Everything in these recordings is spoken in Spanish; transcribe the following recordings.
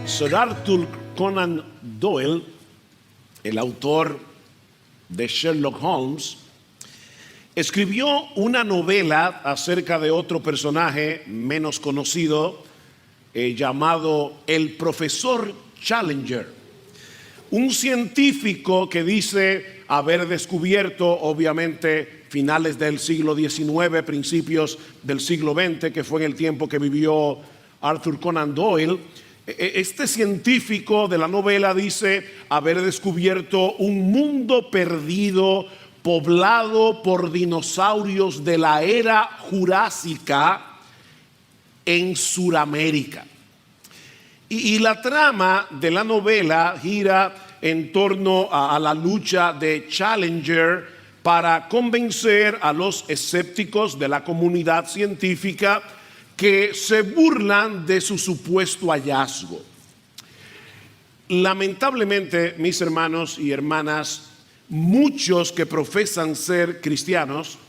Sir Arthur Conan Doyle, el autor de Sherlock Holmes, escribió una novela acerca de otro personaje menos conocido llamado el profesor Challenger, un científico que dice haber descubierto, obviamente, finales del siglo XIX, principios del siglo XX, que fue en el tiempo que vivió Arthur Conan Doyle. Este científico de la novela dice haber descubierto un mundo perdido, poblado por dinosaurios de la era jurásica en Sudamérica. Y la trama de la novela gira en torno a la lucha de Challenger para convencer a los escépticos de la comunidad científica que se burlan de su supuesto hallazgo. Lamentablemente, mis hermanos y hermanas, muchos que profesan ser cristianos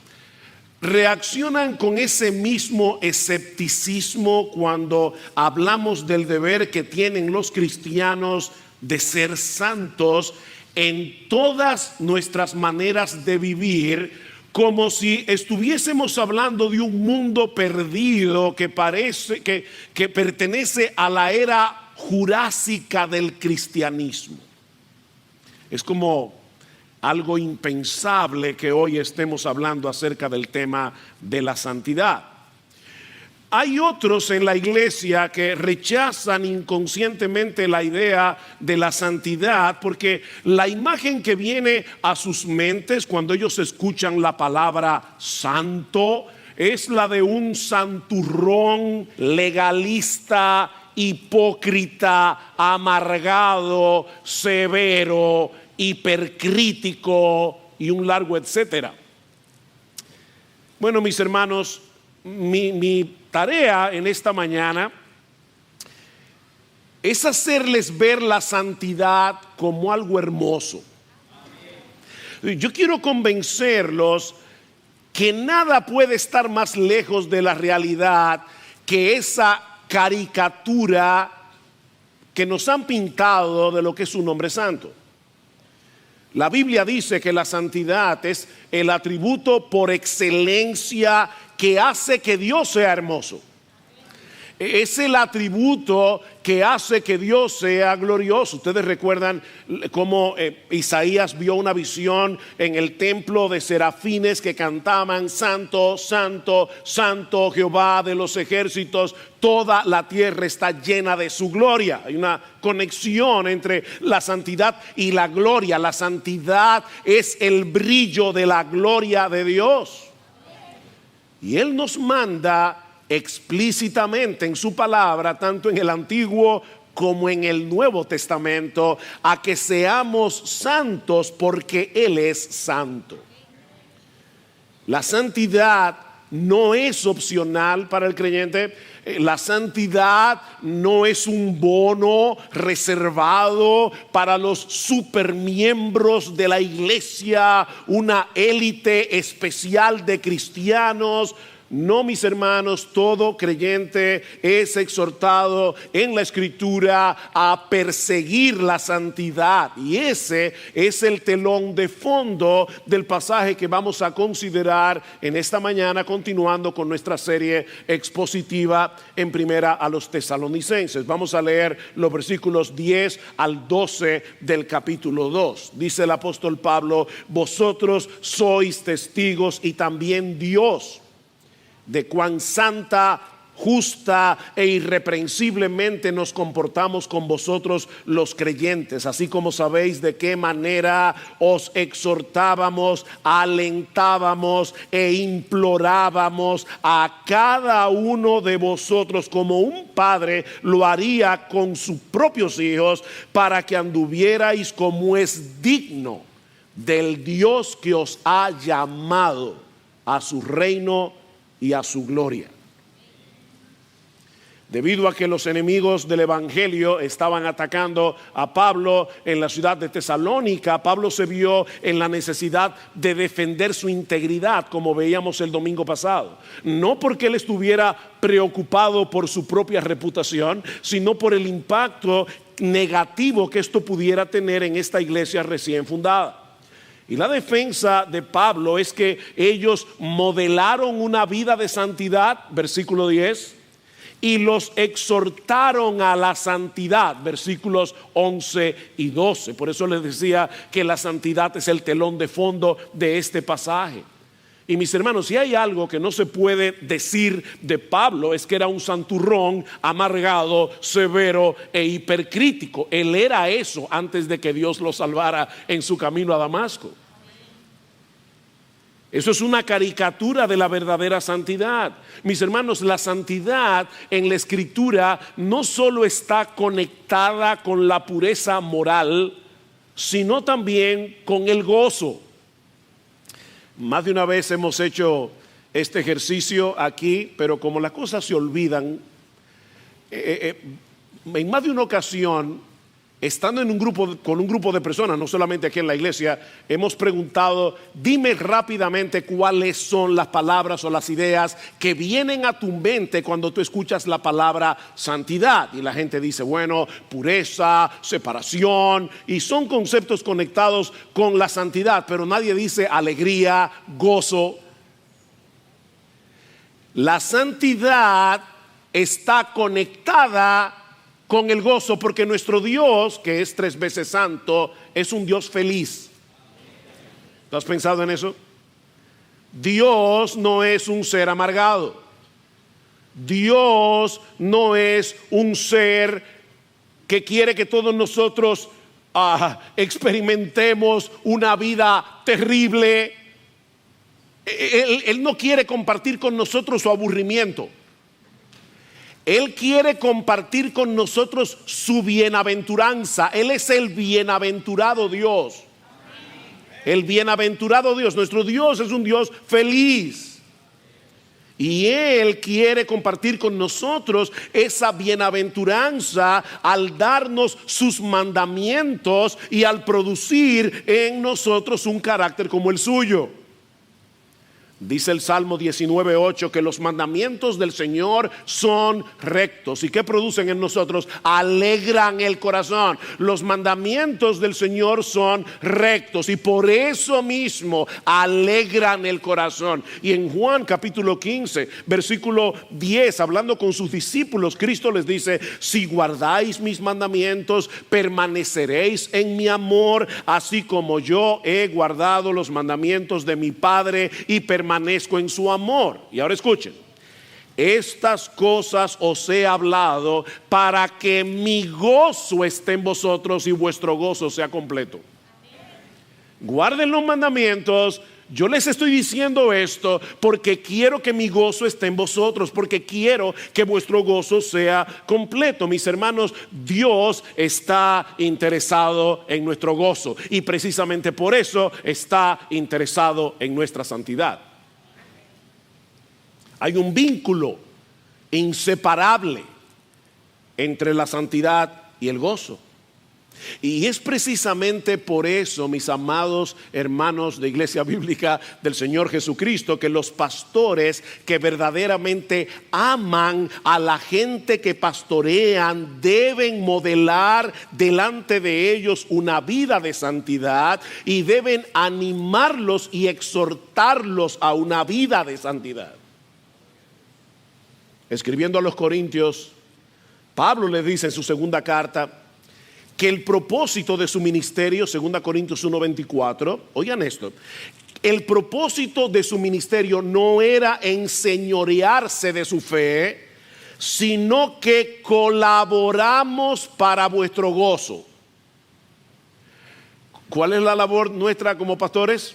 reaccionan con ese mismo escepticismo cuando hablamos del deber que tienen los cristianos de ser santos en todas nuestras maneras de vivir, como si estuviésemos hablando de un mundo perdido que parece que pertenece a la era jurásica del cristianismo. Es como algo impensable que hoy estemos hablando acerca del tema de la santidad. Hay otros en la iglesia que rechazan inconscientemente la idea de la santidad porque la imagen que viene a sus mentes cuando ellos escuchan la palabra santo es la de un santurrón legalista, hipócrita, amargado, severo, hipercrítico y un largo etcétera. Bueno, mis hermanos, mi tarea en esta mañana es hacerles ver la santidad como algo hermoso. Yo quiero convencerlos que nada puede estar más lejos de la realidad que esa caricatura que nos han pintado de lo que es un hombre santo. La Biblia dice que la santidad es el atributo por excelencia que hace que Dios sea hermoso. Es el atributo que hace que Dios sea glorioso. Ustedes recuerdan cómo Isaías vio una visión en el templo de serafines que cantaban: Santo, Santo, Santo Jehová de los ejércitos, toda la tierra está llena de su gloria. Hay una conexión entre la santidad y la gloria. La santidad es el brillo de la gloria de Dios. Y Él nos manda explícitamente en su palabra, tanto en el Antiguo como en el Nuevo Testamento, a que seamos santos porque Él es santo. La santidad no es opcional para el creyente. La santidad no es un bono reservado para los supermiembros de la iglesia, una élite especial de cristianos. No, mis hermanos, todo creyente es exhortado en la Escritura a perseguir la santidad. Y ese es el telón de fondo del pasaje que vamos a considerar en esta mañana, continuando con nuestra serie expositiva en Primera a los Tesalonicenses. Vamos a leer los versículos 10 al 12 del capítulo 2. Dice el apóstol Pablo: vosotros sois testigos y también Dios de cuán santa, justa e irreprensiblemente nos comportamos con vosotros los creyentes, así como sabéis de qué manera os exhortábamos, alentábamos e implorábamos a cada uno de vosotros como un padre lo haría con sus propios hijos, para que anduvierais como es digno del Dios que os ha llamado a su reino y a su gloria. Debido a que los enemigos del evangelio estaban atacando a Pablo en la ciudad de Tesalónica, Pablo se vio en la necesidad de defender su integridad, como veíamos el domingo pasado. No porque él estuviera preocupado por su propia reputación, sino por el impacto negativo que esto pudiera tener en esta iglesia recién fundada. Y la defensa de Pablo es que ellos modelaron una vida de santidad, versículo 10, y los exhortaron a la santidad, versículos 11 y 12. Por eso les decía que la santidad es el telón de fondo de este pasaje. Y mis hermanos, si hay algo que no se puede decir de Pablo, es que era un santurrón, amargado, severo e hipercrítico. Él era eso antes de que Dios lo salvara en su camino a Damasco. Eso es una caricatura de la verdadera santidad. Mis hermanos, la santidad en la Escritura no solo está conectada con la pureza moral, sino también con el gozo. Más de una vez hemos hecho este ejercicio aquí, pero como las cosas se olvidan, en más de una ocasión, estando con un grupo de personas, no solamente aquí en la iglesia, hemos preguntado: dime rápidamente cuáles son las palabras o las ideas que vienen a tu mente cuando tú escuchas la palabra santidad. Y la gente dice, bueno, pureza, separación, y son conceptos conectados con la santidad, pero nadie dice alegría, gozo. La santidad está conectada con el gozo, porque nuestro Dios, que es 3 veces santo, es un Dios feliz. ¿Tú has pensado en eso? Dios no es un ser amargado. Dios no es un ser que quiere que todos nosotros experimentemos una vida terrible. Él no quiere compartir con nosotros su aburrimiento. Él quiere compartir con nosotros su bienaventuranza. Él es el bienaventurado Dios. El bienaventurado Dios. Nuestro Dios es un Dios feliz. Y Él quiere compartir con nosotros esa bienaventuranza al darnos sus mandamientos y al producir en nosotros un carácter como el suyo. Dice el Salmo 19:8 que los mandamientos del Señor son rectos. ¿Y qué producen en nosotros? Alegran el corazón. Los mandamientos del Señor son rectos y por eso mismo alegran el corazón. Y en Juan capítulo 15, versículo 10, hablando con sus discípulos, Cristo les dice: si guardáis mis mandamientos, permaneceréis en mi amor, así como yo he guardado los mandamientos de mi Padre y permanezco en su amor. Y ahora escuchen: estas cosas os he hablado para que mi gozo esté en vosotros y vuestro gozo sea completo. Guarden los mandamientos. Yo les estoy diciendo esto porque quiero que mi gozo esté en vosotros, porque quiero que vuestro gozo sea completo. Mis hermanos, Dios está interesado en nuestro gozo y precisamente por eso está interesado en nuestra santidad. Hay un vínculo inseparable entre la santidad y el gozo. Y es precisamente por eso, mis amados hermanos de Iglesia Bíblica del Señor Jesucristo, que los pastores que verdaderamente aman a la gente que pastorean deben modelar delante de ellos una vida de santidad y deben animarlos y exhortarlos a una vida de santidad. Escribiendo a los Corintios, Pablo les dice en su segunda carta que el propósito de su ministerio, 2 Corintios 1:24, oigan esto: el propósito de su ministerio no era enseñorearse de su fe, sino que colaboramos para vuestro gozo. ¿Cuál es la labor nuestra como pastores?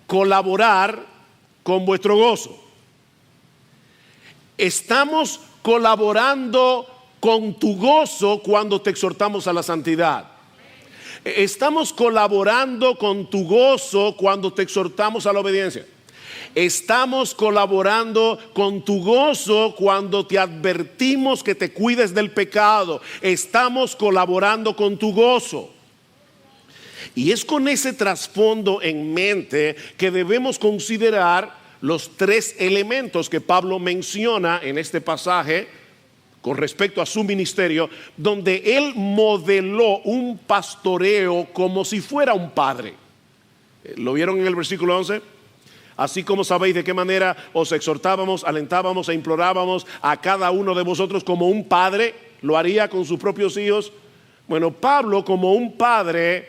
Colaborar con vuestro gozo. Estamos colaborando con tu gozo cuando te exhortamos a la santidad. Estamos colaborando con tu gozo cuando te exhortamos a la obediencia. Estamos colaborando con tu gozo cuando te advertimos que te cuides del pecado. Estamos colaborando con tu gozo. Y es con ese trasfondo en mente que debemos considerar los tres elementos que Pablo menciona en este pasaje con respecto a su ministerio, donde él modeló un pastoreo como si fuera un padre. ¿Lo vieron en el versículo 11? Así como sabéis de qué manera os exhortábamos, alentábamos e implorábamos a cada uno de vosotros como un padre lo haría con sus propios hijos. Bueno, Pablo, como un padre,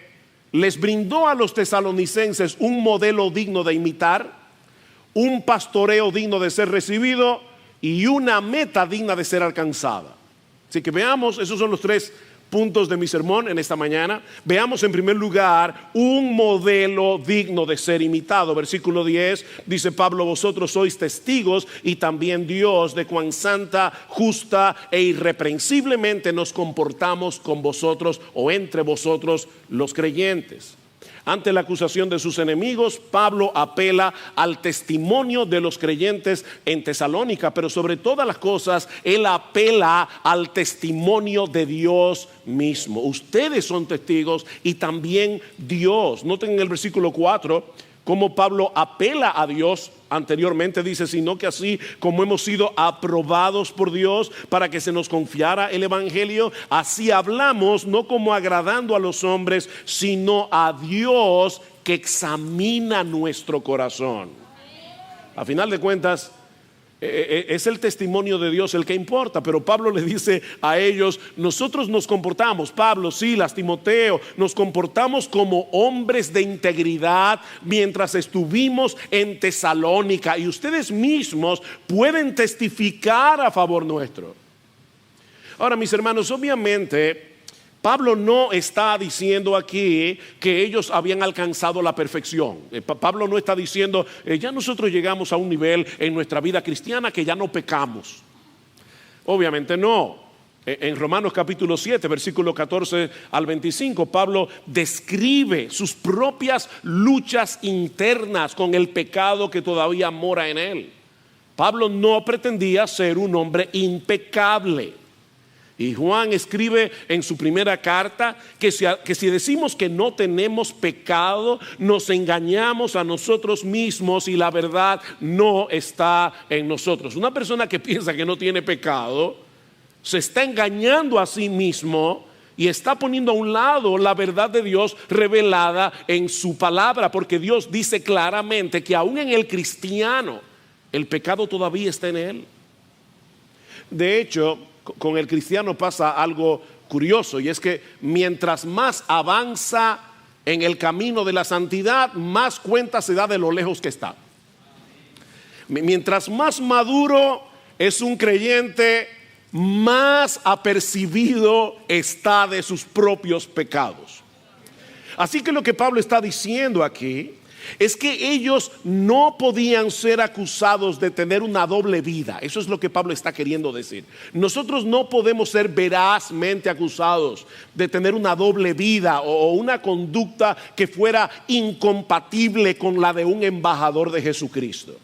les brindó a los tesalonicenses un modelo digno de imitar, un pastoreo digno de ser recibido y una meta digna de ser alcanzada. Así que veamos, esos son los tres puntos de mi sermón en esta mañana. Veamos en primer lugar un modelo digno de ser imitado. Versículo 10 dice Pablo: vosotros sois testigos y también Dios de cuán santa, justa e irreprensiblemente nos comportamos con vosotros o entre vosotros los creyentes. Ante la acusación de sus enemigos, Pablo apela al testimonio de los creyentes en Tesalónica, pero sobre todas las cosas, él apela al testimonio de Dios mismo. Ustedes son testigos y también Dios. Noten en el versículo 4 cómo Pablo apela a Dios. Anteriormente dice: sino que así como hemos sido aprobados por Dios para que se nos confiara el evangelio, así hablamos, no como agradando a los hombres, sino a Dios que examina nuestro corazón. A final de cuentas, es el testimonio de Dios el que importa, pero Pablo le dice a ellos: nosotros nos comportamos, Pablo, Silas, Timoteo, nos comportamos como hombres de integridad mientras estuvimos en Tesalónica, y ustedes mismos pueden testificar a favor nuestro. Ahora, mis hermanos, obviamente Pablo no está diciendo aquí que ellos habían alcanzado la perfección. Pablo no está diciendo ya nosotros llegamos a un nivel en nuestra vida cristiana que ya no pecamos. Obviamente no. En Romanos capítulo 7, versículo 14 al 25, Pablo describe sus propias luchas internas con el pecado que todavía mora en él. Pablo no pretendía ser un hombre impecable. Y Juan escribe en su primera carta que si decimos que no tenemos pecado, nos engañamos a nosotros mismos y la verdad no está en nosotros. Una persona que piensa que no tiene pecado se está engañando a sí mismo y está poniendo a un lado la verdad de Dios revelada en su palabra, porque Dios dice claramente que aún en el cristiano el pecado todavía está en él. De hecho, con el cristiano pasa algo curioso, y es que mientras más avanza en el camino de la santidad, más cuenta se da de lo lejos que está. Mientras más maduro es un creyente, más apercibido está de sus propios pecados. Así que lo que Pablo está diciendo aquí es que ellos no podían ser acusados de tener una doble vida. Eso es lo que Pablo está queriendo decir. Nosotros no podemos ser verazmente acusados de tener una doble vida o una conducta que fuera incompatible con la de un embajador de Jesucristo.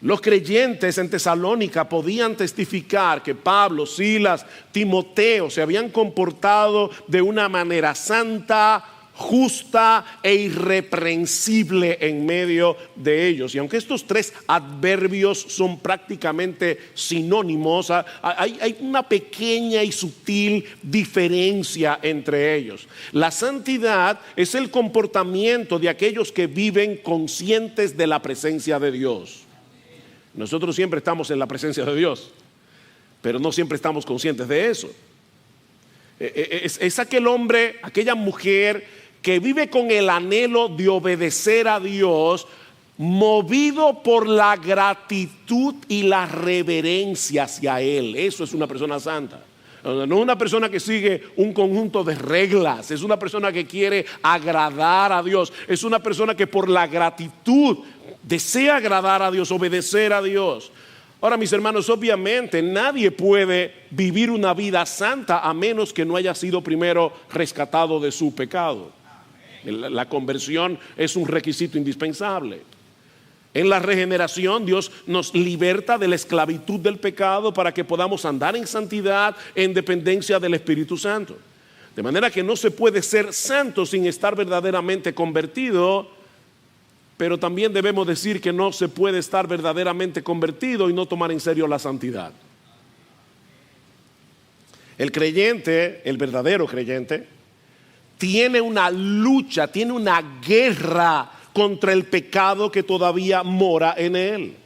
Los creyentes en Tesalónica podían testificar que Pablo, Silas, Timoteo se habían comportado de una manera santa, justa e irreprensible en medio de ellos. Y aunque estos tres adverbios son prácticamente sinónimos, hay una pequeña y sutil diferencia entre ellos. La santidad es el comportamiento de aquellos que viven conscientes de la presencia de Dios. Nosotros siempre estamos en la presencia de Dios, pero no siempre estamos conscientes de eso. Es aquel hombre, aquella mujer que vive con el anhelo de obedecer a Dios, movido por la gratitud y la reverencia hacia Él. Eso es una persona santa. No es una persona que sigue un conjunto de reglas, es una persona que quiere agradar a Dios, es una persona que por la gratitud desea agradar a Dios, obedecer a Dios. Ahora, mis hermanos, obviamente nadie puede vivir una vida santa a menos que no haya sido primero rescatado de su pecado. La conversión es un requisito indispensable. En la regeneración Dios nos liberta de la esclavitud del pecado para que podamos andar en santidad, en dependencia del Espíritu Santo. De manera que no se puede ser santo sin estar verdaderamente convertido, pero también debemos decir que no se puede estar verdaderamente convertido y no tomar en serio la santidad. El creyente, el verdadero creyente, tiene una lucha, tiene una guerra contra el pecado que todavía mora en él.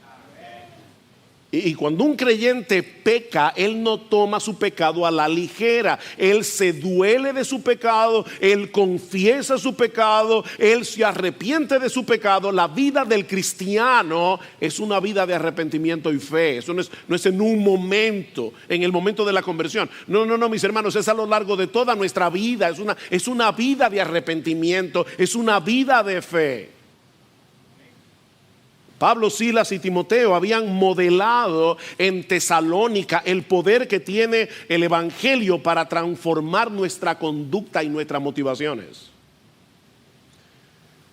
Y cuando un creyente peca, él no toma su pecado a la ligera. Él se duele de su pecado, él confiesa su pecado, él se arrepiente de su pecado. La vida del cristiano es una vida de arrepentimiento y fe. Eso no es en un momento, en el momento de la conversión. No, mis hermanos, es a lo largo de toda nuestra vida. Es una vida de arrepentimiento, es una vida de fe. Pablo, Silas y Timoteo habían modelado en Tesalónica el poder que tiene el Evangelio para transformar nuestra conducta y nuestras motivaciones.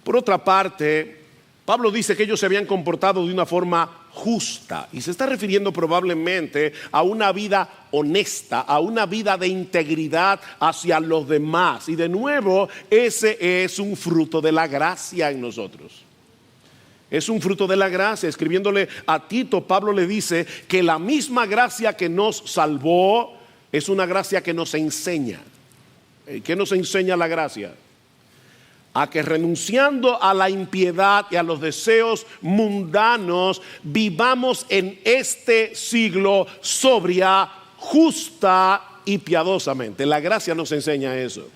Por otra parte, Pablo dice que ellos se habían comportado de una forma justa y se está refiriendo probablemente a una vida honesta, a una vida de integridad hacia los demás. Y de nuevo, ese es un fruto de la gracia en nosotros. Es un fruto de la gracia. Escribiéndole a Tito, Pablo le dice que la misma gracia que nos salvó es una gracia que nos enseña. ¿Qué nos enseña la gracia? A que renunciando a la impiedad y a los deseos mundanos, vivamos en este siglo sobria, justa y piadosamente. La gracia nos enseña eso.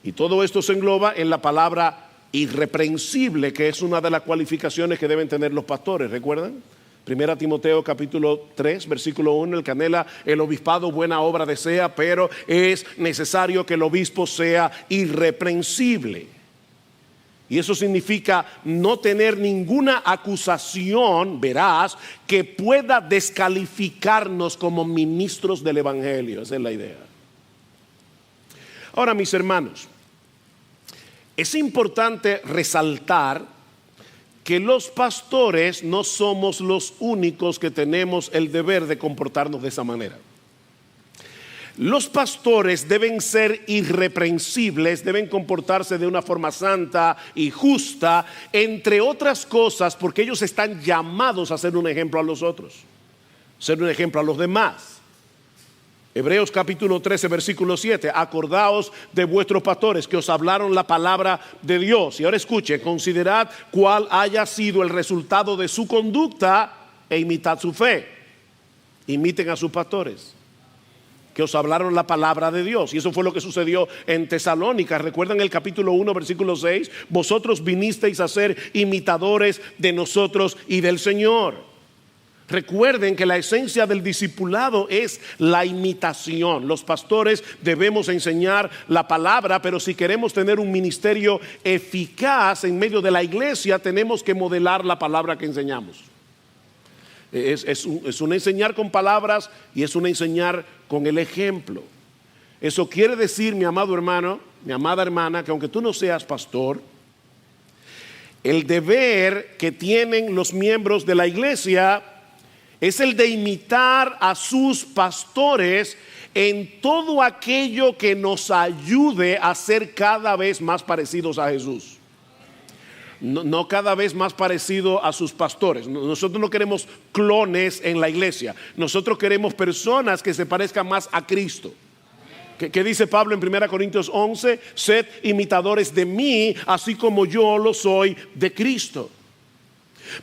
Y todo esto se engloba en la palabra irreprensible, que es una de las cualificaciones que deben tener los pastores. ¿Recuerdan? 1 Timoteo capítulo 3 versículo 1, el que anhela el obispado buena obra desea, pero es necesario que el obispo sea irreprensible. Y eso significa no tener ninguna acusación veraz que pueda descalificarnos como ministros del Evangelio. Esa es la idea. Ahora, mis hermanos, es importante resaltar que los pastores no somos los únicos que tenemos el deber de comportarnos de esa manera. Los pastores deben ser irreprensibles, deben comportarse de una forma santa y justa, entre otras cosas porque ellos están llamados a ser un ejemplo a los otros, ser un ejemplo a los demás. Hebreos capítulo 13 versículo 7, acordaos de vuestros pastores que os hablaron la palabra de Dios. Y ahora escuchen, considerad cuál haya sido el resultado de su conducta e imitad su fe. Imiten a sus pastores que os hablaron la palabra de Dios. Y eso fue lo que sucedió en Tesalónica. ¿Recuerdan el capítulo 1 versículo 6? Vosotros vinisteis a ser imitadores de nosotros y del Señor. Recuerden que la esencia del discipulado es la imitación. Los pastores debemos enseñar la palabra, pero si queremos tener un ministerio eficaz en medio de la iglesia, tenemos que modelar la palabra que enseñamos. Es un enseñar con palabras y es un enseñar con el ejemplo. Eso quiere decir, mi amado hermano, mi amada hermana, que aunque tú no seas pastor, el deber que tienen los miembros de la iglesia es el de imitar a sus pastores en todo aquello que nos ayude a ser cada vez más parecidos a Jesús. No cada vez más parecido a sus pastores. Nosotros no queremos clones en la iglesia. Nosotros queremos personas que se parezcan más a Cristo. ¿Qué dice Pablo en 1 Corintios 11? Sed imitadores de mí, así como yo lo soy de Cristo.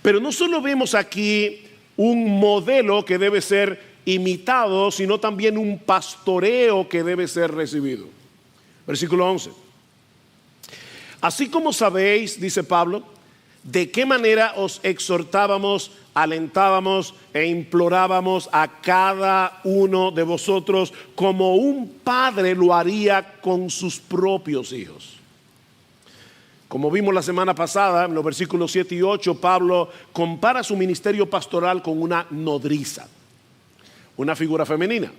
Pero no solo vemos aquí un modelo que debe ser imitado, sino también un pastoreo que debe ser recibido. Versículo 11. Así como sabéis, dice Pablo, de qué manera os exhortábamos, alentábamos e implorábamos a cada uno de vosotros como un padre lo haría con sus propios hijos. Como vimos la semana pasada, en los versículos 7 y 8, Pablo compara su ministerio pastoral con una nodriza, una figura femenina.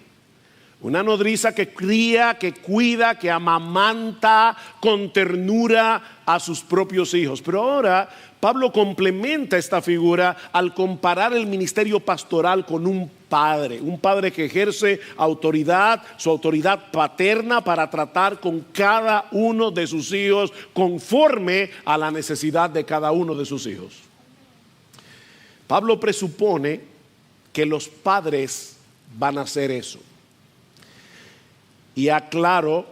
Una nodriza que cría, que cuida, que amamanta con ternura a sus propios hijos. Pero ahora Pablo complementa esta figura al comparar el ministerio pastoral con un padre que ejerce autoridad, su autoridad paterna para tratar con cada uno de sus hijos conforme a la necesidad de cada uno de sus hijos. Pablo presupone que los padres van a hacer eso. Y aclaro,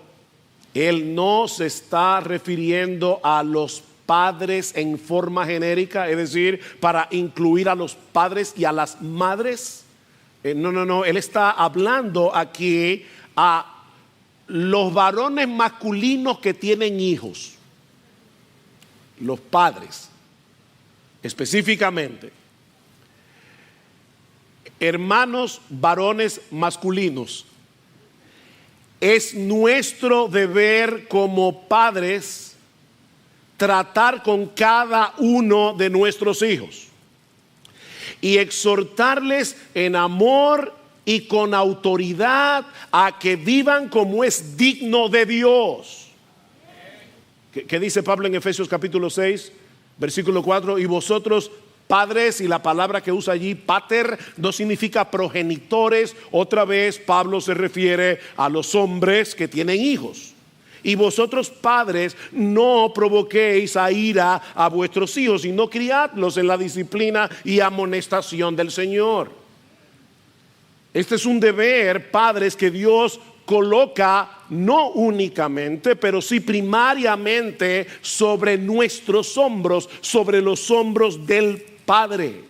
él no se está refiriendo a los padres en forma genérica, es decir, para incluir a los padres y a las madres. No, él está hablando aquí a los varones masculinos que tienen hijos, los padres, específicamente. Hermanos varones masculinos, es nuestro deber como padres tratar con cada uno de nuestros hijos y exhortarles en amor y con autoridad a que vivan como es digno de Dios. ¿Qué dice Pablo en Efesios capítulo 6, versículo 4? Y vosotros, padres, y la palabra que usa allí, pater, no significa progenitores. Otra vez Pablo se refiere a los hombres que tienen hijos. Y vosotros, padres, no provoquéis a ira a vuestros hijos, sino criadlos en la disciplina y amonestación del Señor. Este es un deber, padres, que Dios coloca no únicamente, pero sí primariamente sobre nuestros hombros, sobre los hombros del Padre.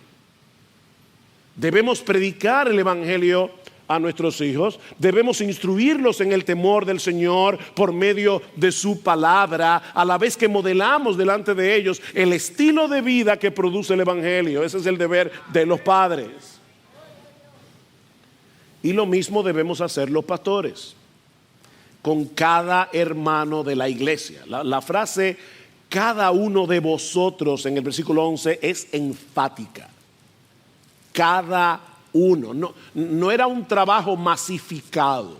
Debemos predicar el evangelio a nuestros hijos, debemos instruirlos en el temor del Señor por medio de su palabra, a la vez que modelamos delante de ellos el estilo de vida que produce el evangelio. Ese es el deber de los padres. Y lo mismo debemos hacer los pastores con cada hermano de la iglesia. La frase cada uno de vosotros en el versículo 11 es enfática. Cada uno. No era un trabajo masificado,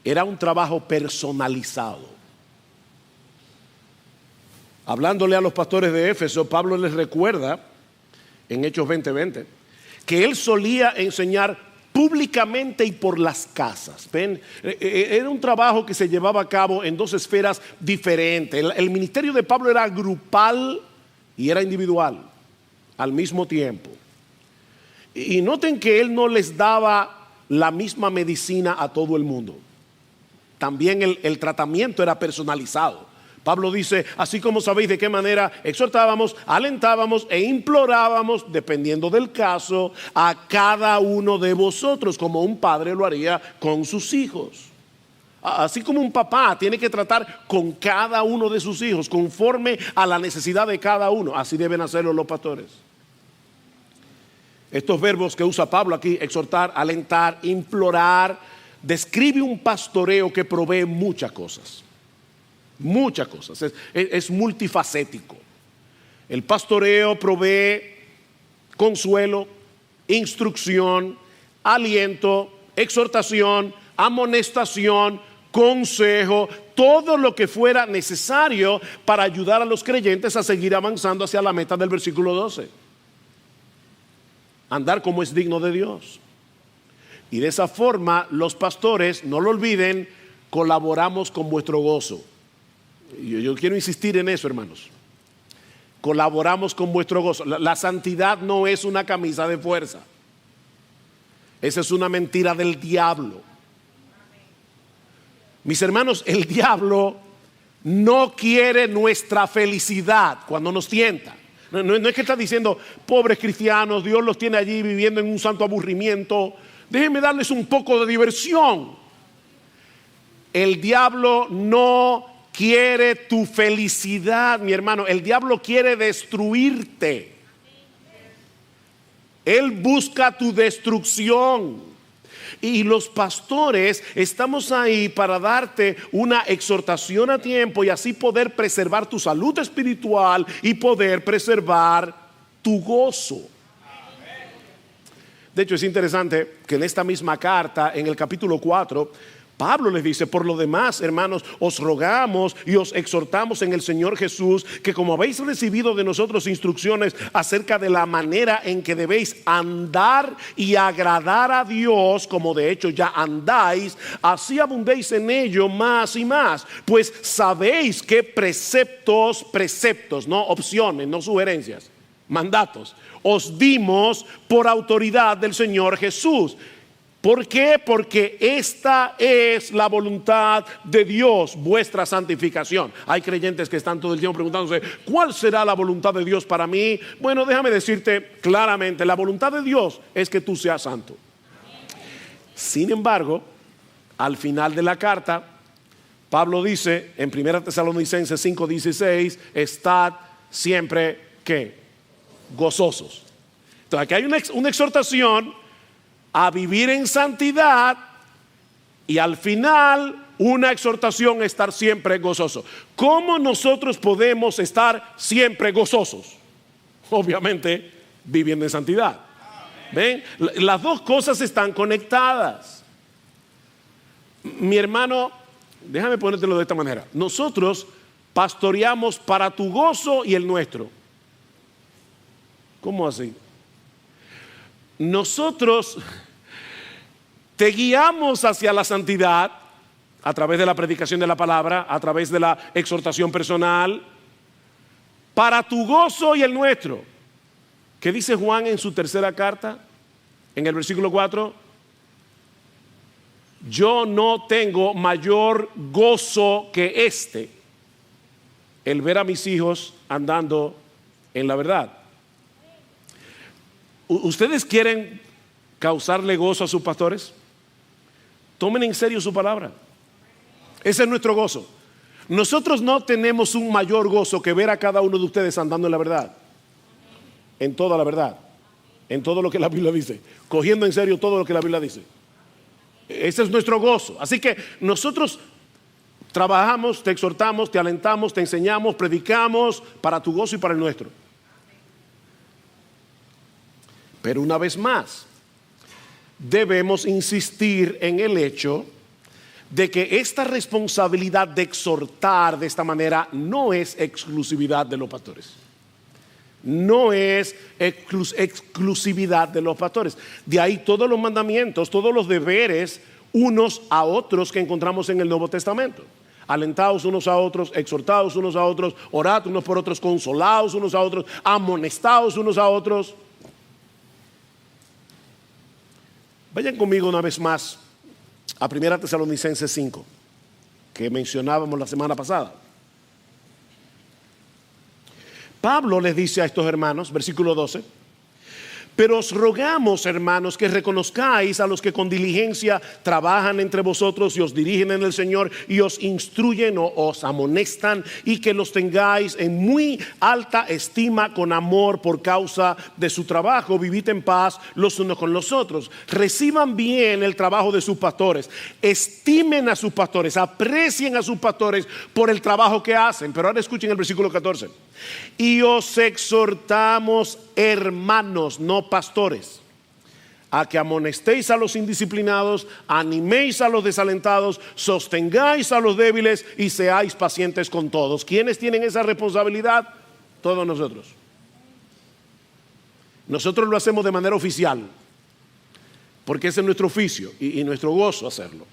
era un trabajo personalizado. Hablándole a los pastores de Éfeso, Pablo les recuerda en Hechos 20:20 que él solía enseñar públicamente y por las casas. ¿Ven? Era un trabajo que se llevaba a cabo en dos esferas diferentes. El ministerio de Pablo era grupal y era individual al mismo tiempo. Y noten que él no les daba la misma medicina a todo el mundo. También el tratamiento era personalizado. Pablo dice, así como sabéis de qué manera exhortábamos, alentábamos e implorábamos, dependiendo del caso, a cada uno de vosotros, como un padre lo haría con sus hijos. Así como un papá tiene que tratar con cada uno de sus hijos conforme a la necesidad de cada uno, así deben hacerlo los pastores. Estos verbos que usa Pablo aquí, exhortar, alentar, implorar, describe un pastoreo que provee muchas cosas. Muchas cosas, es multifacético. El pastoreo provee consuelo, instrucción, aliento, exhortación, amonestación, consejo, todo lo que fuera necesario para ayudar a los creyentes a seguir avanzando hacia la meta del versículo 12. Andar como es digno de Dios. Y de esa forma los pastores, no lo olviden, colaboramos con vuestro gozo. Yo quiero insistir en eso, hermanos. Colaboramos con vuestro gozo. La santidad no es una camisa de fuerza. Esa es una mentira del diablo. Mis hermanos, el diablo no quiere nuestra felicidad cuando nos tienta. No es que está diciendo, pobres cristianos, Dios los tiene allí viviendo en un santo aburrimiento. Déjenme darles un poco de diversión. El diablo no quiere tu felicidad, mi hermano. El diablo quiere destruirte. Él busca tu destrucción. Y los pastores estamos ahí para darte una exhortación a tiempo y así poder preservar tu salud espiritual y poder preservar tu gozo. De hecho, es interesante que en esta misma carta, en el capítulo 4, Pablo les dice: por lo demás, hermanos, os rogamos y os exhortamos en el Señor Jesús, que como habéis recibido de nosotros instrucciones acerca de la manera en que debéis andar y agradar a Dios, como de hecho ya andáis, así abundéis en ello más y más. Pues sabéis que preceptos, no opciones, no sugerencias, mandatos, os dimos por autoridad del Señor Jesús. ¿Por qué? Porque esta es la voluntad de Dios, vuestra santificación. Hay creyentes que están todo el tiempo preguntándose: ¿cuál será la voluntad de Dios para mí? Bueno, déjame decirte claramente: la voluntad de Dios es que tú seas santo. Sin embargo, al final de la carta, Pablo dice en 1 Tesalonicenses 5:16: estad siempre, ¿qué? Gozosos. Entonces aquí hay una exhortación a vivir en santidad, y al final una exhortación a estar siempre gozoso. ¿Cómo nosotros podemos estar siempre gozosos? Obviamente viviendo en santidad. ¿Ven? Las dos cosas están conectadas. Mi hermano, déjame ponértelo de esta manera: nosotros pastoreamos para tu gozo y el nuestro. ¿Cómo así? Nosotros te guiamos hacia la santidad a través de la predicación de la palabra, a través de la exhortación personal, para tu gozo y el nuestro. ¿Qué dice Juan en su tercera carta? En el versículo 4: yo no tengo mayor gozo que el ver a mis hijos andando en la verdad. ¿Ustedes quieren causarle gozo a sus pastores? Tomen en serio su palabra. Ese es nuestro gozo. Nosotros no tenemos un mayor gozo que ver a cada uno de ustedes andando en la verdad, en toda la verdad, en todo lo que la Biblia dice, cogiendo en serio todo lo que la Biblia dice. Ese es nuestro gozo. Así que nosotros trabajamos, te exhortamos, te alentamos, te enseñamos, predicamos para tu gozo y para el nuestro. Pero una vez más, debemos insistir en el hecho de que esta responsabilidad de exhortar de esta manera no es exclusividad de los pastores. No es exclusividad de los pastores. De ahí todos los mandamientos, todos los deberes unos a otros que encontramos en el Nuevo Testamento. Alentados unos a otros, exhortados unos a otros, orad unos por otros, consolados unos a otros, amonestados unos a otros. Vayan conmigo una vez más a 1 Tesalonicenses 5, que mencionábamos la semana pasada. Pablo les dice a estos hermanos, versículo 12: pero os rogamos, hermanos, que reconozcáis a los que con diligencia trabajan entre vosotros y os dirigen en el Señor y os instruyen o os amonestan, y que los tengáis en muy alta estima con amor por causa de su trabajo. Vivid en paz los unos con los otros. Reciban bien el trabajo de sus pastores. Estimen a sus pastores. Aprecien a sus pastores por el trabajo que hacen. Pero ahora escuchen el versículo 14. Y os exhortamos, hermanos, no pastores, a que amonestéis a los indisciplinados, animéis a los desalentados, sostengáis a los débiles y seáis pacientes con todos. ¿Quiénes tienen esa responsabilidad? Todos nosotros. Nosotros lo hacemos de manera oficial, porque ese es nuestro oficio y nuestro gozo hacerlo.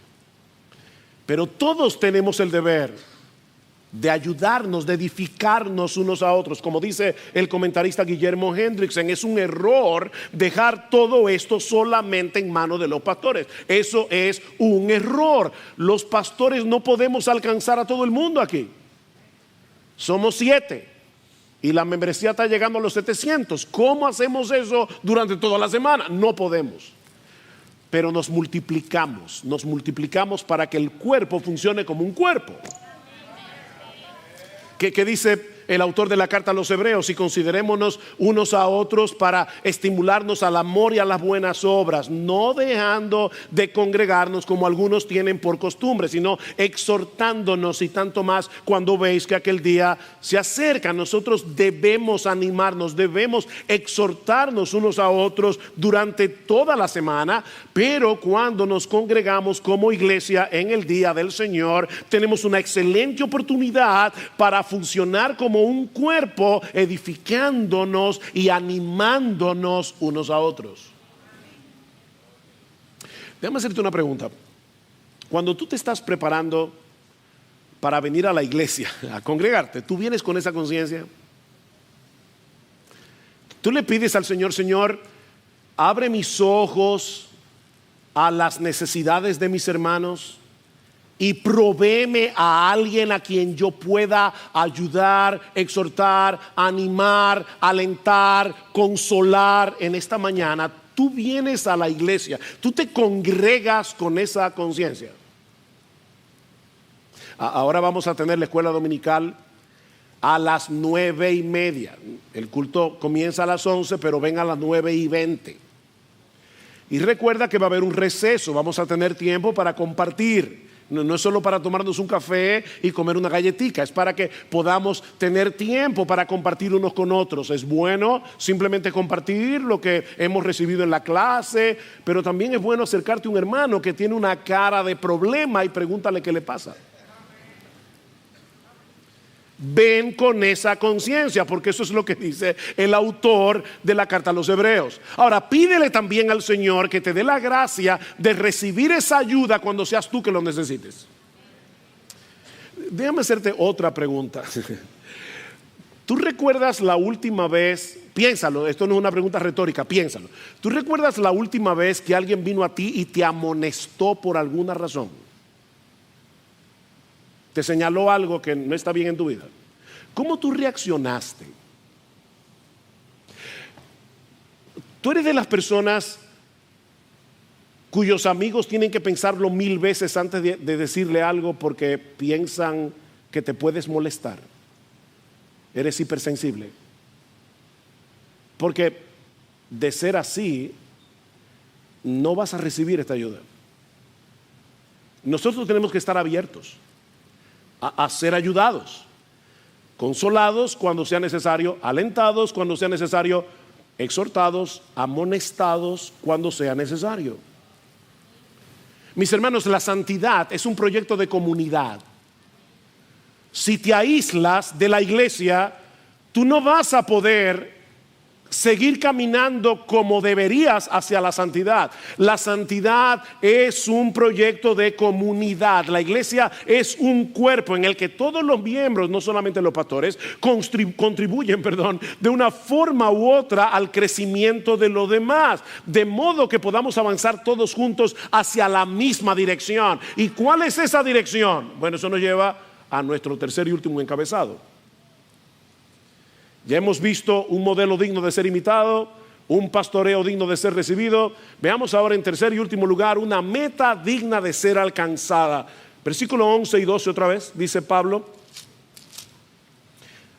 Pero todos tenemos el deber de ayudarnos, de edificarnos unos a otros. Como dice el comentarista Guillermo Hendrickson, es un error dejar todo esto solamente en manos de los pastores. Eso es un error. Los pastores no podemos alcanzar a todo el mundo aquí. Somos 7 y la membresía está llegando a los 700. ¿Cómo hacemos eso durante toda la semana? No podemos. Pero nos multiplicamos para que el cuerpo funcione como un cuerpo. ¿Qué dice el autor de la carta a los Hebreos: y considerémonos unos a otros para estimularnos al amor y a las buenas obras, no dejando de congregarnos como algunos tienen por costumbre, sino exhortándonos, y tanto más cuando veis que aquel día se acerca. Nosotros debemos animarnos, debemos exhortarnos unos a otros durante toda la semana, pero cuando nos congregamos como iglesia en el día del Señor, tenemos una excelente oportunidad para funcionar como un cuerpo, edificándonos y animándonos unos a otros. Déjame hacerte una pregunta. Cuando tú te estás preparando para venir a la iglesia, a congregarte, ¿tú vienes con esa conciencia? Tú le pides al Señor: Señor, abre mis ojos a las necesidades de mis hermanos y provéeme a alguien a quien yo pueda ayudar, exhortar, animar, alentar, consolar en esta mañana. Tú vienes a la iglesia, tú te congregas con esa conciencia. Ahora vamos a tener la escuela dominical a las 9:30. El culto comienza a las 11, pero ven a las 9:20. Y recuerda que va a haber un receso, vamos a tener tiempo para compartir. No es solo para tomarnos un café y comer una galletita, es para que podamos tener tiempo para compartir unos con otros. Es bueno simplemente compartir lo que hemos recibido en la clase, pero también es bueno acercarte a un hermano que tiene una cara de problema y pregúntale qué le pasa. Ven con esa conciencia, porque eso es lo que dice el autor de la carta a los Hebreos. Ahora, pídele también al Señor que te dé la gracia de recibir esa ayuda cuando seas tú que lo necesites. Déjame hacerte otra pregunta. ¿Tú recuerdas la última vez? Piénsalo, esto no es una pregunta retórica, piénsalo. ¿Tú recuerdas la última vez que alguien vino a ti y te amonestó por alguna razón? Te señaló algo que no está bien en tu vida. ¿Cómo tú reaccionaste? Tú eres de las personas cuyos amigos tienen que pensarlo 1000 veces antes de decirle algo porque piensan que te puedes molestar. Eres hipersensible. Porque de ser así, no vas a recibir esta ayuda. Nosotros tenemos que estar abiertos a ser ayudados, consolados cuando sea necesario, alentados cuando sea necesario, exhortados, amonestados cuando sea necesario. Mis hermanos, la santidad es un proyecto de comunidad. Si te aíslas de la iglesia, tú no vas a poder seguir caminando como deberías hacia la santidad. La santidad es un proyecto de comunidad. La iglesia es un cuerpo en el que todos los miembros, no solamente los pastores, contribuyen de una forma u otra al crecimiento de los demás, de modo que podamos avanzar todos juntos hacia la misma dirección. ¿Y cuál es esa dirección? Bueno, eso nos lleva a nuestro tercer y último encabezado. Ya hemos visto un modelo digno de ser imitado, un pastoreo digno de ser recibido. Veamos ahora en tercer y último lugar una meta digna de ser alcanzada. Versículo 11 y 12 otra vez, dice Pablo: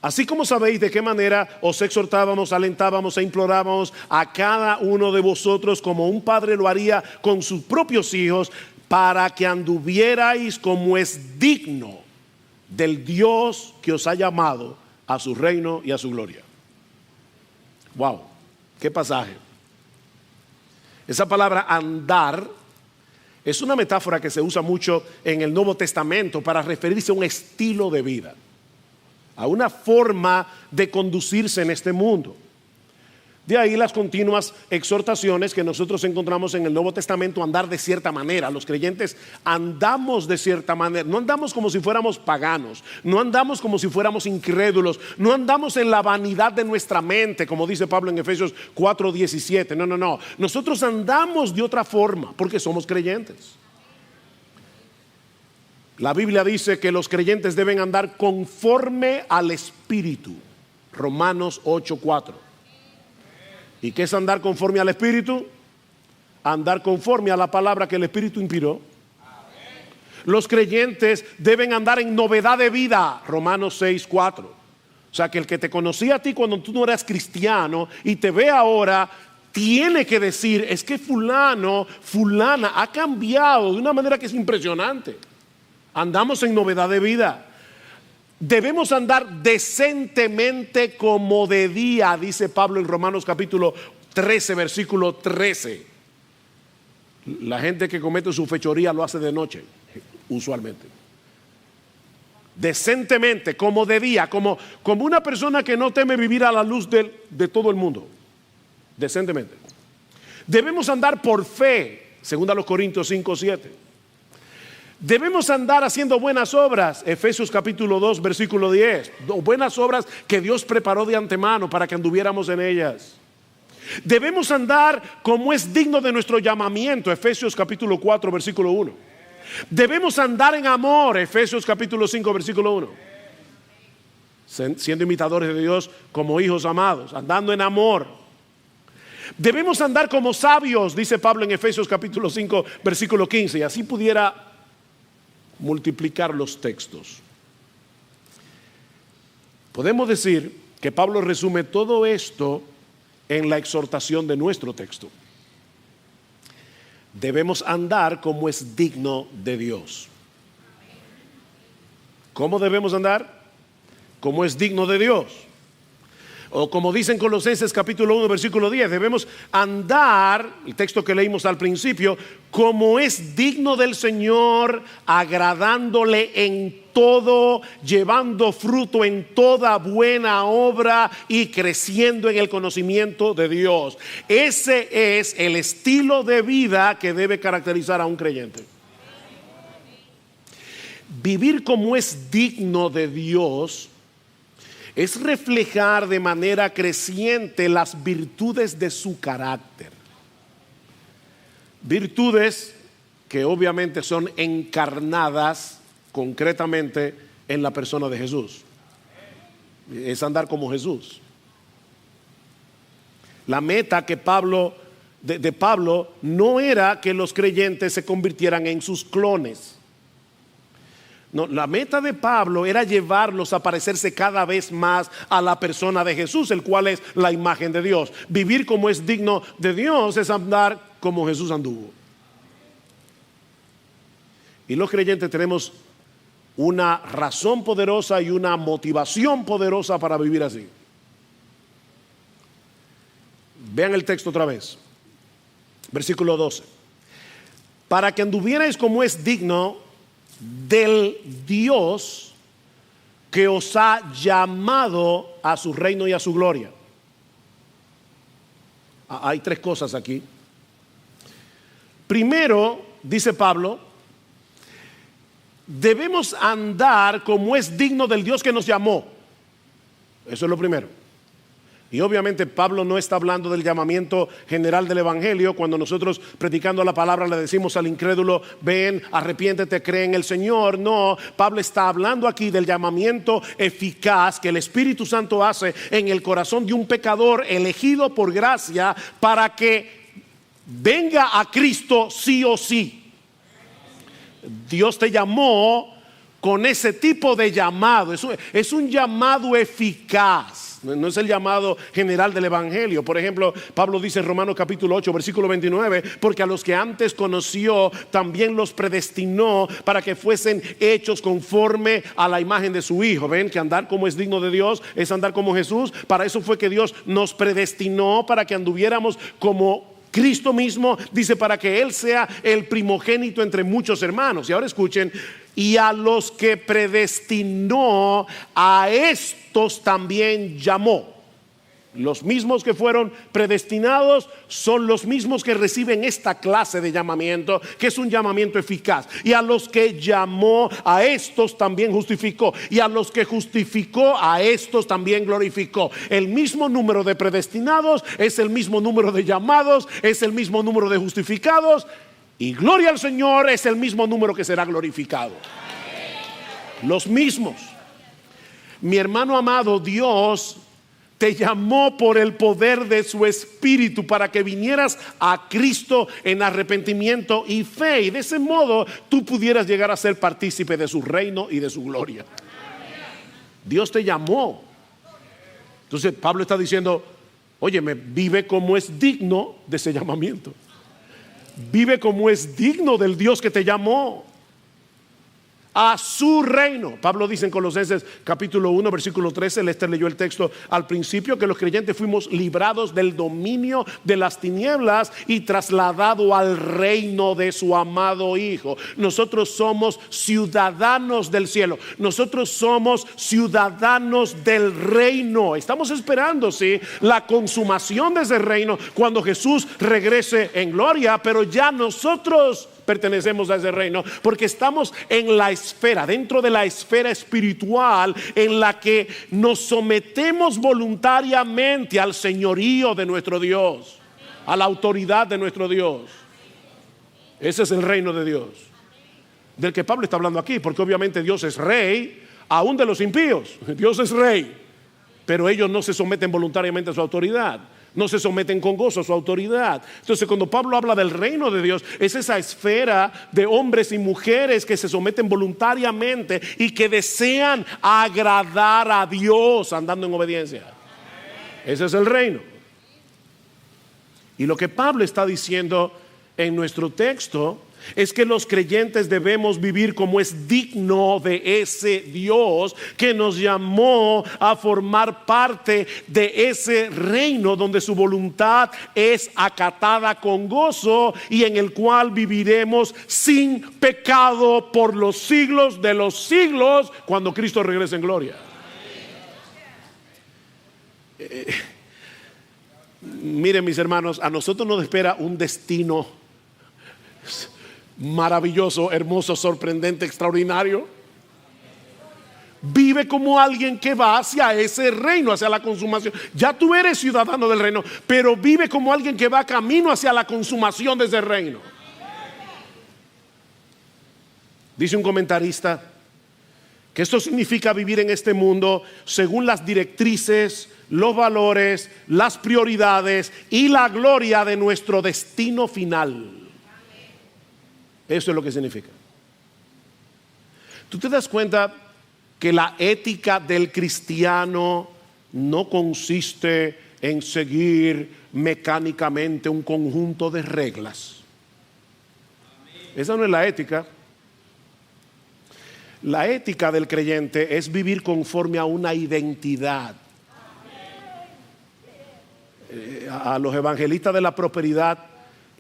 así como sabéis de qué manera os exhortábamos, alentábamos e implorábamos a cada uno de vosotros como un padre lo haría con sus propios hijos, para que anduvierais como es digno del Dios que os ha llamado a su reino y a su gloria. Wow, qué pasaje. Esa palabra andar es una metáfora que se usa mucho en el Nuevo Testamento para referirse a un estilo de vida, a una forma de conducirse en este mundo. De ahí las continuas exhortaciones que nosotros encontramos en el Nuevo Testamento: andar de cierta manera. Los creyentes andamos de cierta manera. No andamos como si fuéramos paganos, no andamos como si fuéramos incrédulos, no andamos en la vanidad de nuestra mente, como dice Pablo en Efesios 4:17. No. Nosotros andamos de otra forma porque somos creyentes. La Biblia dice que los creyentes deben andar conforme al Espíritu. Romanos 8:4. ¿Y qué es andar conforme al Espíritu? Andar conforme a la palabra que el Espíritu inspiró. Los creyentes deben andar en novedad de vida. Romanos 6:4. O sea, que el que te conocía a ti cuando tú no eras cristiano y te ve ahora, tiene que decir, es que fulano, fulana ha cambiado de una manera que es impresionante. Andamos en novedad de vida. Debemos andar decentemente como de día, dice Pablo en Romanos capítulo 13, versículo 13. La gente que comete su fechoría lo hace de noche, usualmente. Decentemente, como de día, como una persona que no teme vivir a la luz de todo el mundo. Decentemente. Debemos andar por fe, según a los Corintios 5, 7. Debemos andar haciendo buenas obras, Efesios capítulo 2, versículo 10. Buenas obras que Dios preparó de antemano para que anduviéramos en ellas. Debemos andar como es digno de nuestro llamamiento, Efesios capítulo 4, versículo 1. Debemos andar en amor, Efesios capítulo 5, versículo 1. Siendo imitadores de Dios como hijos amados, andando en amor. Debemos andar como sabios, dice Pablo en Efesios capítulo 5, versículo 15. Y así pudiera multiplicar los textos. Podemos decir que Pablo resume todo esto en la exhortación de nuestro texto. Debemos andar como es digno de Dios. ¿Cómo debemos andar? Como es digno de Dios. O como dicen Colosenses capítulo 1 versículo 10, debemos andar, el texto que leímos al principio, como es digno del Señor, agradándole en todo, llevando fruto en toda buena obra y creciendo en el conocimiento de Dios. Ese es el estilo de vida que debe caracterizar a un creyente. Vivir como es digno de Dios es reflejar de manera creciente las virtudes de su carácter. Virtudes que obviamente son encarnadas concretamente en la persona de Jesús. Es andar como Jesús. La meta que de Pablo no era que los creyentes se convirtieran en sus clones. No, la meta de Pablo era llevarlos a parecerse cada vez más a la persona de Jesús, el cual es la imagen de Dios. Vivir como es digno de Dios es andar como Jesús anduvo. Y los creyentes tenemos una razón poderosa y una motivación poderosa para vivir así. Vean el texto otra vez. Versículo 12. Para que anduvierais como es digno del Dios que os ha llamado a su reino y a su gloria. Hay tres cosas aquí. Primero, dice Pablo, debemos andar como es digno del Dios que nos llamó. Eso es lo primero. Y obviamente Pablo no está hablando del llamamiento general del evangelio. Cuando nosotros predicando la palabra le decimos al incrédulo, ven, arrepiéntete, cree en el Señor. No, Pablo está hablando aquí del llamamiento eficaz que el Espíritu Santo hace en el corazón de un pecador elegido por gracia para que venga a Cristo sí o sí. Dios te llamó con ese tipo de llamado. Es un llamado eficaz. No es el llamado general del evangelio. Por ejemplo, Pablo dice en Romanos capítulo 8 versículo 29, porque a los que antes conoció también los predestinó para que fuesen hechos conforme a la imagen de su Hijo. Ven que andar como es digno de Dios es andar como Jesús. Para eso fue que Dios nos predestinó, para que anduviéramos como Cristo mismo, dice, para que Él sea el primogénito entre muchos hermanos. Y ahora escuchen, y a los que predestinó, a estos también llamó. Los mismos que fueron predestinados son los mismos que reciben esta clase de llamamiento, que es un llamamiento eficaz. Y a los que llamó, a estos también justificó. Y a los que justificó, a estos también glorificó. El mismo número de predestinados es el mismo número de llamados, es el mismo número de justificados. Y gloria al Señor, es el mismo número que será glorificado. Los mismos. Mi hermano amado, Dios te llamó por el poder de su Espíritu para que vinieras a Cristo en arrepentimiento y fe. Y de ese modo tú pudieras llegar a ser partícipe de su reino y de su gloria. Dios te llamó. Entonces Pablo está diciendo, óyeme, vive como es digno de ese llamamiento. Vive como es digno del Dios que te llamó a su reino. Pablo dice en Colosenses capítulo 1 versículo 13, Lester leyó el texto al principio, que los creyentes fuimos librados del dominio de las tinieblas y trasladado al reino de su amado Hijo. Nosotros somos ciudadanos del cielo, nosotros somos ciudadanos del reino. Estamos esperando, sí, la consumación de ese reino cuando Jesús regrese en gloria, pero ya nosotros pertenecemos a ese reino porque estamos en la esfera, dentro de la esfera espiritual, en la que nos sometemos voluntariamente al señorío de nuestro Dios, a la autoridad de nuestro Dios. Ese es el reino de Dios, del que Pablo está hablando aquí, porque obviamente Dios es rey, aún de los impíos. Dios es rey, pero ellos no se someten voluntariamente a su autoridad, no se someten con gozo a su autoridad. Entonces cuando Pablo habla del reino de Dios, es esa esfera de hombres y mujeres que se someten voluntariamente y que desean agradar a Dios andando en obediencia. Ese es el reino. Y lo que Pablo está diciendo en nuestro texto es que los creyentes debemos vivir como es digno de ese Dios que nos llamó a formar parte de ese reino donde su voluntad es acatada con gozo y en el cual viviremos sin pecado por los siglos de los siglos cuando Cristo regrese en gloria. Miren, mis hermanos, a nosotros nos espera un destino maravilloso, hermoso, sorprendente, extraordinario. Vive como alguien que va hacia ese reino, hacia la consumación. Ya tú eres ciudadano del reino, pero vive como alguien que va camino hacia la consumación de ese reino. Dice un comentarista que esto significa vivir en este mundo según las directrices, los valores, las prioridades y la gloria de nuestro destino final. Eso es lo que significa. ¿Tú te das cuenta que la ética del cristiano no consiste en seguir mecánicamente un conjunto de reglas? Esa no es la ética. La ética del creyente es vivir conforme a una identidad. A los evangelistas de la prosperidad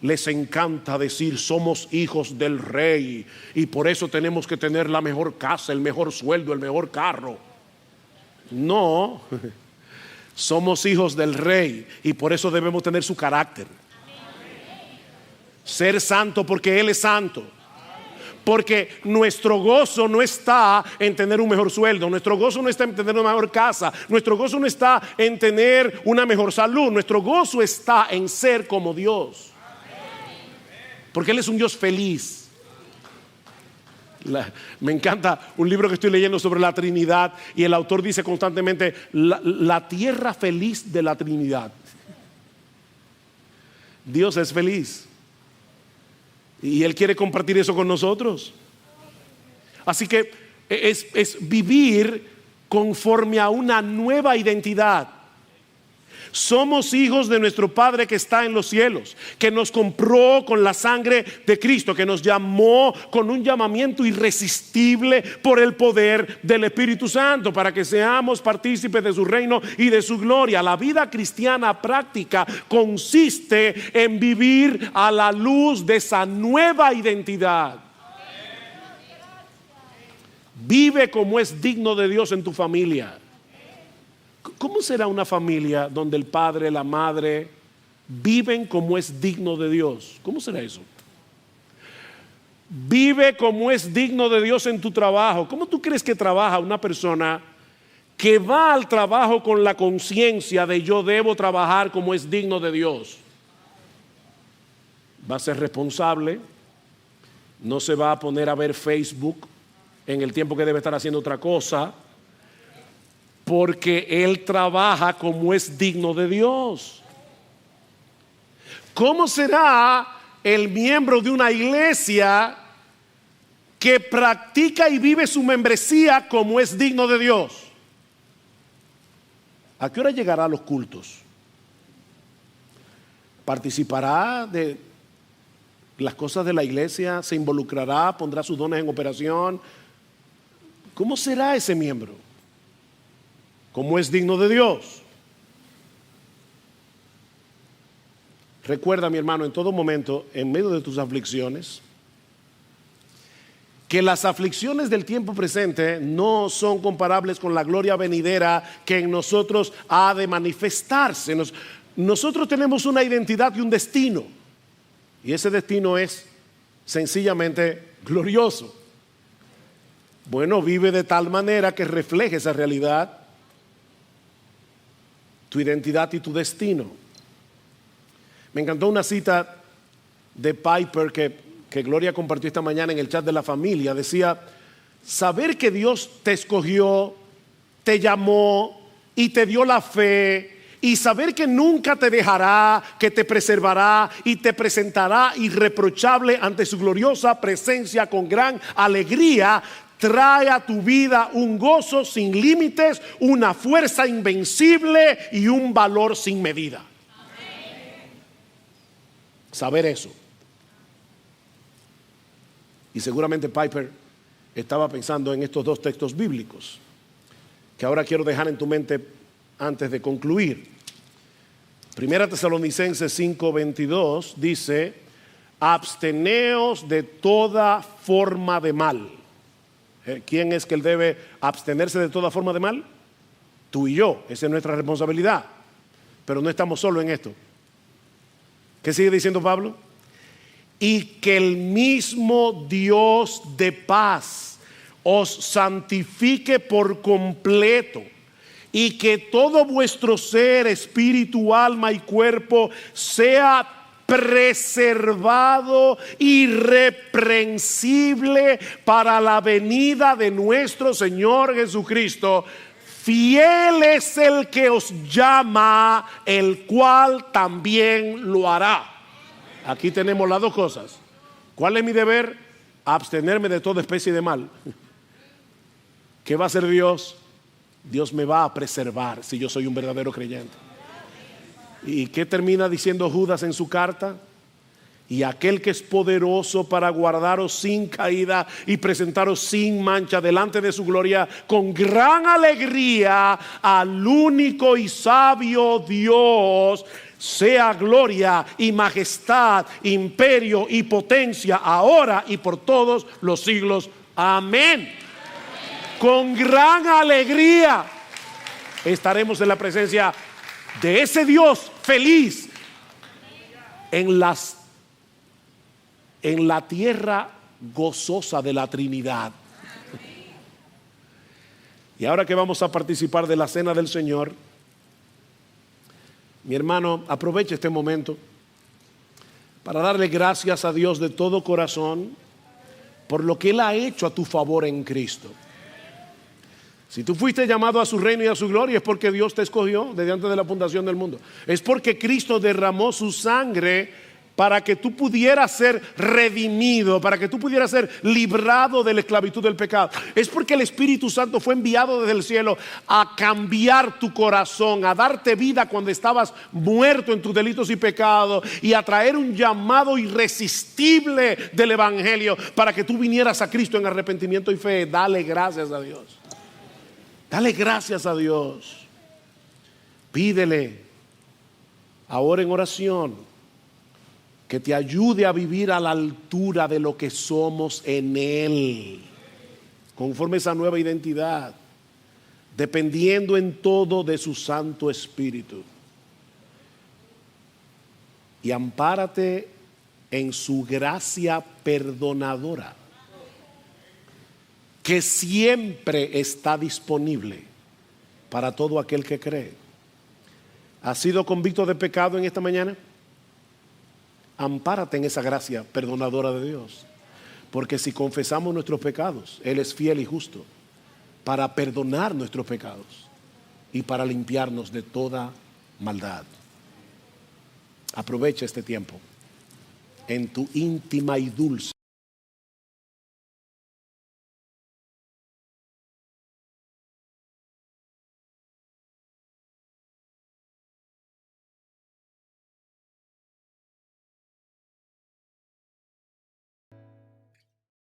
les encanta decir somos hijos del rey y por eso tenemos que tener la mejor casa, el mejor sueldo, el mejor carro. No, somos hijos del rey y por eso debemos tener su carácter. Ser santo porque Él es santo. Porque nuestro gozo no está en tener un mejor sueldo, nuestro gozo no está en tener una mejor casa, nuestro gozo no está en tener una mejor salud, nuestro gozo está en ser como Dios. Porque Él es un Dios feliz. Me encanta un libro que estoy leyendo sobre la Trinidad y el autor dice constantemente la tierra feliz de la Trinidad. Dios es feliz y Él quiere compartir eso con nosotros. Así que es vivir conforme a una nueva identidad. Somos hijos de nuestro Padre que está en los cielos, que nos compró con la sangre de Cristo, que nos llamó con un llamamiento irresistible por el poder del Espíritu Santo, para que seamos partícipes de su reino y de su gloria. La vida cristiana práctica consiste en vivir a la luz de esa nueva identidad. Vive como es digno de Dios en tu familia. ¿Cómo será una familia donde el padre, la madre viven como es digno de Dios? ¿Cómo será eso? Vive como es digno de Dios en tu trabajo. ¿Cómo tú crees que trabaja una persona que va al trabajo con la conciencia de yo debo trabajar como es digno de Dios? Va a ser responsable, no se va a poner a ver Facebook en el tiempo que debe estar haciendo otra cosa, porque él trabaja como es digno de Dios. ¿Cómo será el miembro de una iglesia que practica y vive su membresía como es digno de Dios? ¿A qué hora llegará a los cultos? ¿Participará de las cosas de la iglesia? ¿Se involucrará? ¿Pondrá sus dones en operación? ¿Cómo será ese miembro? ¿Cómo es digno de Dios? Recuerda, mi hermano, en todo momento, en medio de tus aflicciones, que las aflicciones del tiempo presente no son comparables con la gloria venidera que en nosotros ha de manifestarse. Nosotros tenemos una identidad y un destino, y ese destino es sencillamente glorioso. Bueno, vive de tal manera que refleje esa realidad, tu identidad y tu destino. Me encantó una cita de Piper que Gloria compartió esta mañana en el chat de la familia. Decía: saber que Dios te escogió, te llamó y te dio la fe, y saber que nunca te dejará, que te preservará y te presentará irreprochable ante su gloriosa presencia con gran alegría, trae a tu vida un gozo sin límites, una fuerza invencible y un valor sin medida. Amén. Saber eso. Y seguramente Piper estaba pensando en estos dos textos bíblicos que ahora quiero dejar en tu mente antes de concluir. Primera Tesalonicenses 5:22 dice: absteneos de toda forma de mal. ¿Quién es que él debe abstenerse de toda forma de mal? Tú y yo. Esa es nuestra responsabilidad. Pero no estamos solos en esto. ¿Qué sigue diciendo Pablo? Y que el mismo Dios de paz os santifique por completo, y que todo vuestro ser, espíritu, alma y cuerpo sea preservado, irreprensible para la venida de nuestro Señor Jesucristo. Fiel es el que os llama, el cual también lo hará. Aquí tenemos las dos cosas. ¿Cuál es mi deber? Abstenerme de toda especie de mal. ¿Qué va a hacer Dios? Dios me va a preservar si yo soy un verdadero creyente. ¿Y qué termina diciendo Judas en su carta? Y aquel que es poderoso para guardaros sin caída y presentaros sin mancha delante de su gloria con gran alegría, al único y sabio Dios, sea gloria y majestad, imperio y potencia, ahora y por todos los siglos. Amén. Con gran alegría estaremos en la presencia de ese Dios feliz en la tierra gozosa de la Trinidad. Y ahora que vamos a participar de la cena del Señor, mi hermano, aproveche este momento para darle gracias a Dios de todo corazón por lo que Él ha hecho a tu favor en Cristo. Si tú fuiste llamado a su reino y a su gloria, es porque Dios te escogió desde antes de la fundación del mundo. Es porque Cristo derramó su sangre para que tú pudieras ser redimido, para que tú pudieras ser librado de la esclavitud del pecado. Es porque el Espíritu Santo fue enviado desde el cielo a cambiar tu corazón, a darte vida cuando estabas muerto en tus delitos y pecados, y a traer un llamado irresistible del Evangelio para que tú vinieras a Cristo en arrepentimiento y fe. Dale gracias a Dios. Dale gracias a Dios. Pídele ahora en oración que te ayude a vivir a la altura de lo que somos en Él, conforme a esa nueva identidad, dependiendo en todo de su Santo Espíritu. Y ampárate en su gracia perdonadora, que siempre está disponible para todo aquel que cree. ¿Has sido convicto de pecado en esta mañana? Ampárate en esa gracia perdonadora de Dios, porque si confesamos nuestros pecados, Él es fiel y justo para perdonar nuestros pecados y para limpiarnos de toda maldad. Aprovecha este tiempo en tu íntima y dulce